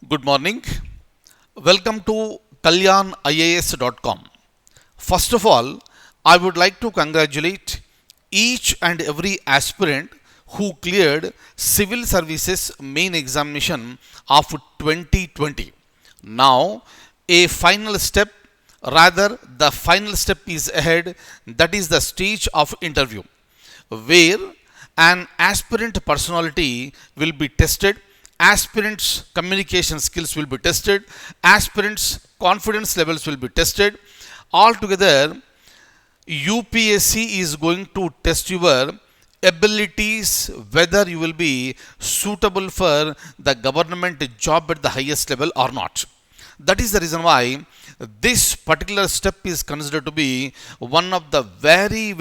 Good morning. Welcome to kalyanias.com. First of all, I would like to congratulate each and every aspirant who cleared civil services main examination of 2020. Now, a final step, rather, the final step is ahead, that is the stage of interview, where an aspirant personality will be tested, aspirants' communication skills will be tested, aspirants' confidence levels will be tested. Altogether, UPSC is going to test your abilities whether you will be suitable for the government job at the highest level or not. That is the reason why this particular step is considered to be one of the very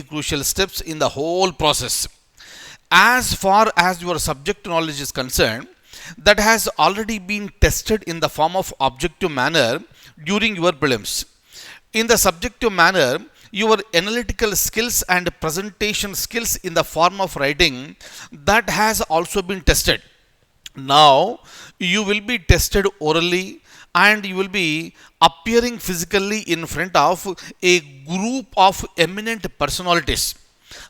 crucial steps in the whole process. As far as your subject knowledge is concerned, that has already been tested in the form of objective manner during your prelims. In the subjective manner, your analytical skills and presentation skills in the form of writing, that has also been tested. Now you will be tested orally and you will be appearing physically in front of a group of eminent personalities.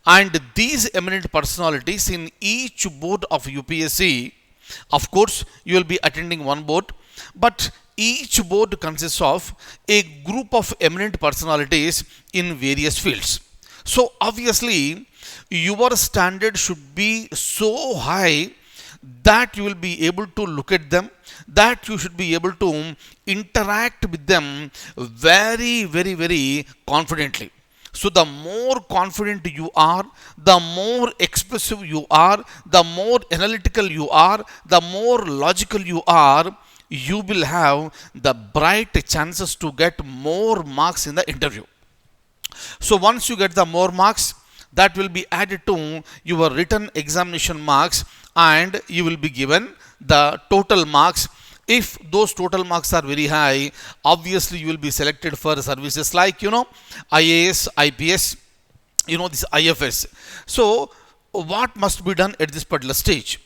And these eminent personalities in each board of UPSC, of course, you will be attending one board, but each board consists of a group of eminent personalities in various fields. So, obviously, your standard should be so high that you will be able to look at them, that you should be able to interact with them very confidently. So, the more confident you are, the more expressive you are, the more analytical you are, the more logical you are, you will have the bright chances to get more marks in the interview. So once you get the more marks, that will be added to your written examination marks and you will be given the total marks. If those total marks are very high, obviously you will be selected for services like, IAS, IPS, this IFS. So what must be done at this particular stage?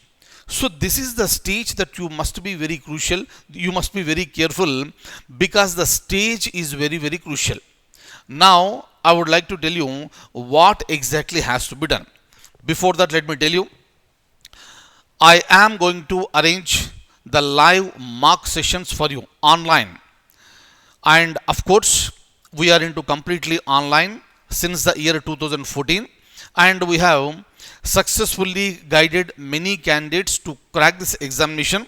So this is the stage that you must be very crucial. You must be very careful because the stage is very crucial. Now, I would like to tell you what exactly has to be done. Before that, let me tell you, I am going to arrange the live mock sessions for you online. And of course, we are into completely online since the year 2014. And we have successfully guided many candidates to crack this examination.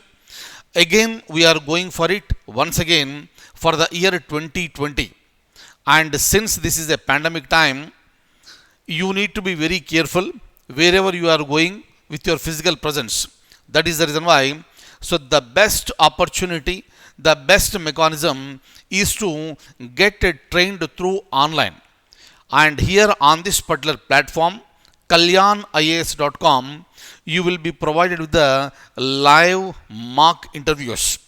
Again, we are going for it once again for the year 2020. And since this is a pandemic time, you need to be very careful wherever you are going with your physical presence. That is the reason why. So, the best opportunity, the best mechanism is to get trained through online. And here on this particular platform, kalyanias.com, you will be provided with the live mock interviews.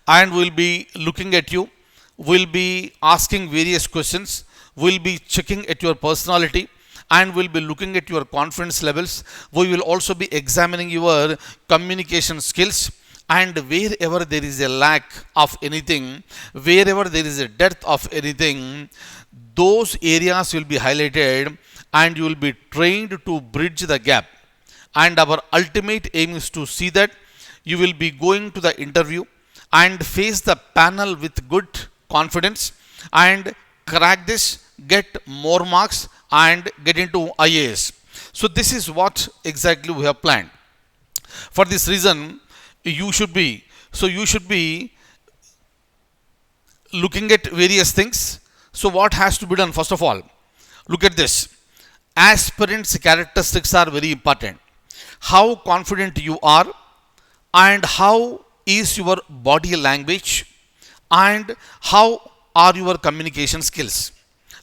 And we'll be looking at you, we'll be asking various questions, we'll be checking at your personality, and we'll be looking at your confidence levels. We will also be examining your communication skills. And wherever there is a lack of anything, wherever there is a depth of anything, those areas will be highlighted and you will be trained to bridge the gap. And our ultimate aim is to see that you will be going to the interview and face the panel with good confidence and crack this, get more marks and get into IAS. So this is what exactly we have planned. For this reason, you should be looking at various things. So what has to be done? First of all, look at this. Aspirants' characteristics are very important. How confident you are and how is your body language and how are your communication skills.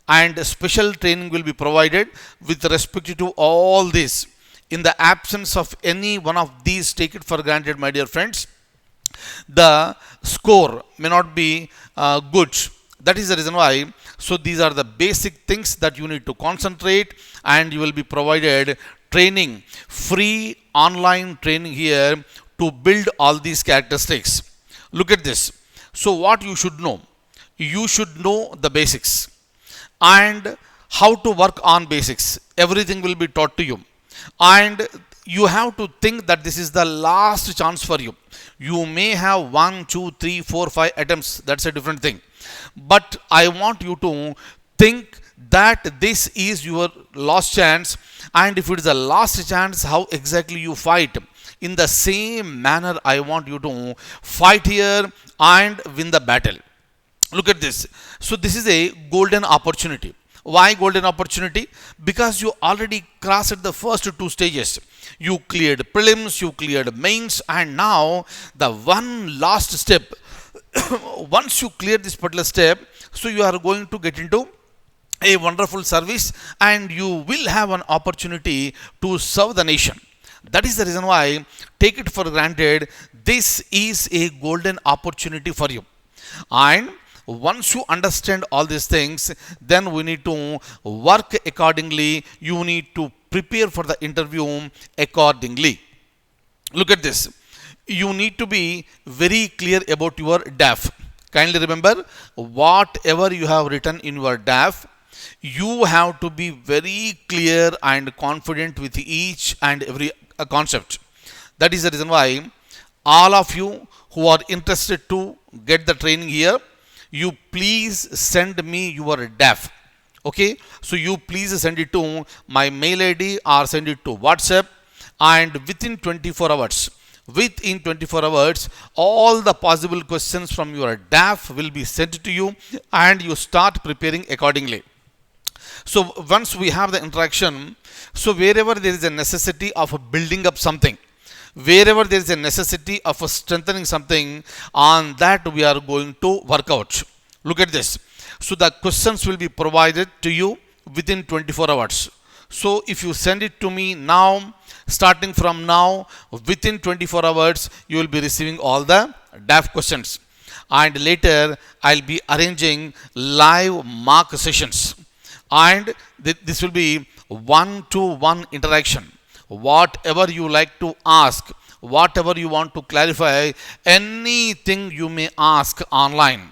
And special training will be provided with respect to all this. In the absence of any one of these, take it for granted, my dear friends, the score may not be good. That is the reason why. So these are the basic things that you need to concentrate, and you will be provided training, free online training here to build all these characteristics. Look at this. So what you should know? You should know the basics and how to work on basics. Everything will be taught to you. And you have to think that this is the last chance for you. You may have 1, 2, 3, 4, 5 attempts. That's a different thing. But I want you to think that this is your last chance. And if it is the last chance, how exactly you fight. In the same manner, I want you to fight here and win the battle. Look at this. So this is a golden opportunity. Why golden opportunity? Because you already crossed the first two stages. You cleared prelims, you cleared mains, and now the one last step. Once you clear this particular step, so you are going to get into a wonderful service and you will have an opportunity to serve the nation. That is the reason why, take it for granted, this is a golden opportunity for you. And once you understand all these things, then we need to work accordingly. You need to prepare for the interview accordingly. Look at this. You need to be very clear about your DAF. Kindly remember, whatever you have written in your DAF, you have to be very clear and confident with each and every concept. That is the reason why all of you who are interested to get the training here, you please send me your DAF. Okay, so you please send it to my mail ID or send it to WhatsApp, and within 24 hours, all the possible questions from your DAF will be sent to you and you start preparing accordingly. So once we have the interaction, so wherever there is a necessity of building up something, wherever there is a necessity of strengthening something, on that we are going to work out. Look at this. So the questions will be provided to you within 24 hours. So if you send it to me now, starting from now, within 24 hours, you will be receiving all the DAF questions. And later, I'll be arranging live mock sessions. And this will be one-to-one interaction. Whatever you like to ask, whatever you want to clarify, anything you may ask online.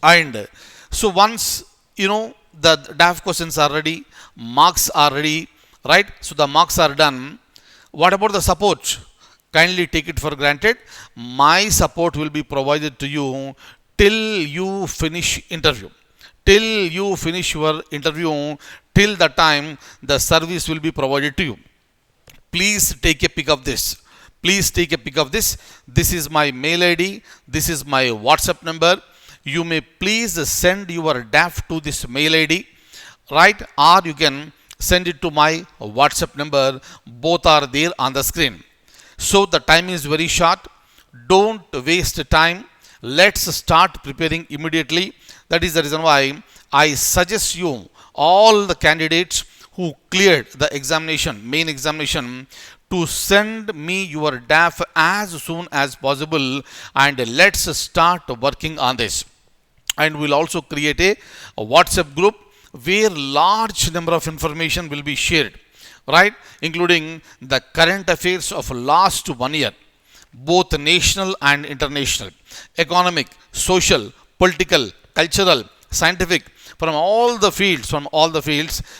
And so once you know the DAF questions are ready, marks are ready, right? So the marks are done. What about the support? Kindly take it for granted. My support will be provided to you till you finish interview. Till you finish your interview, till the time the service will be provided to you. Please take a pic of this. Please take a pic of this. This is my mail ID. This is my WhatsApp number. You may please send your DAF to this mail ID, right? Or you can send it to my WhatsApp number. Both are there on the screen. So the time is very short. Don't waste time. Let's start preparing immediately. That is the reason why I suggest you, all the candidates who cleared the examination, main examination, to send me your DAF as soon as possible, and let's start working on this. And we'll also create a WhatsApp group where large number of information will be shared, right? Including the current affairs of last 1 year, both national and international, economic, social, political, cultural, scientific, from all the fields,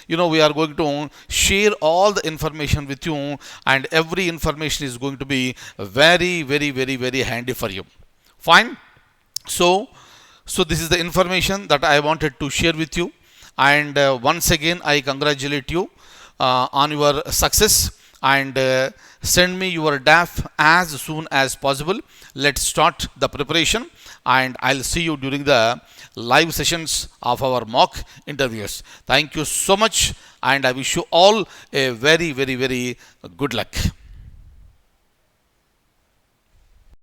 we are going to share all the information with you, and every information is going to be very, very, very, very handy for you. Fine. So this is the information that I wanted to share with you, and once again I congratulate you on your success, and send me your DAF as soon as possible. Let's start the preparation, and I'll see you during the live sessions of our mock interviews. Thank you so much, and I wish you all a very, very, very good luck.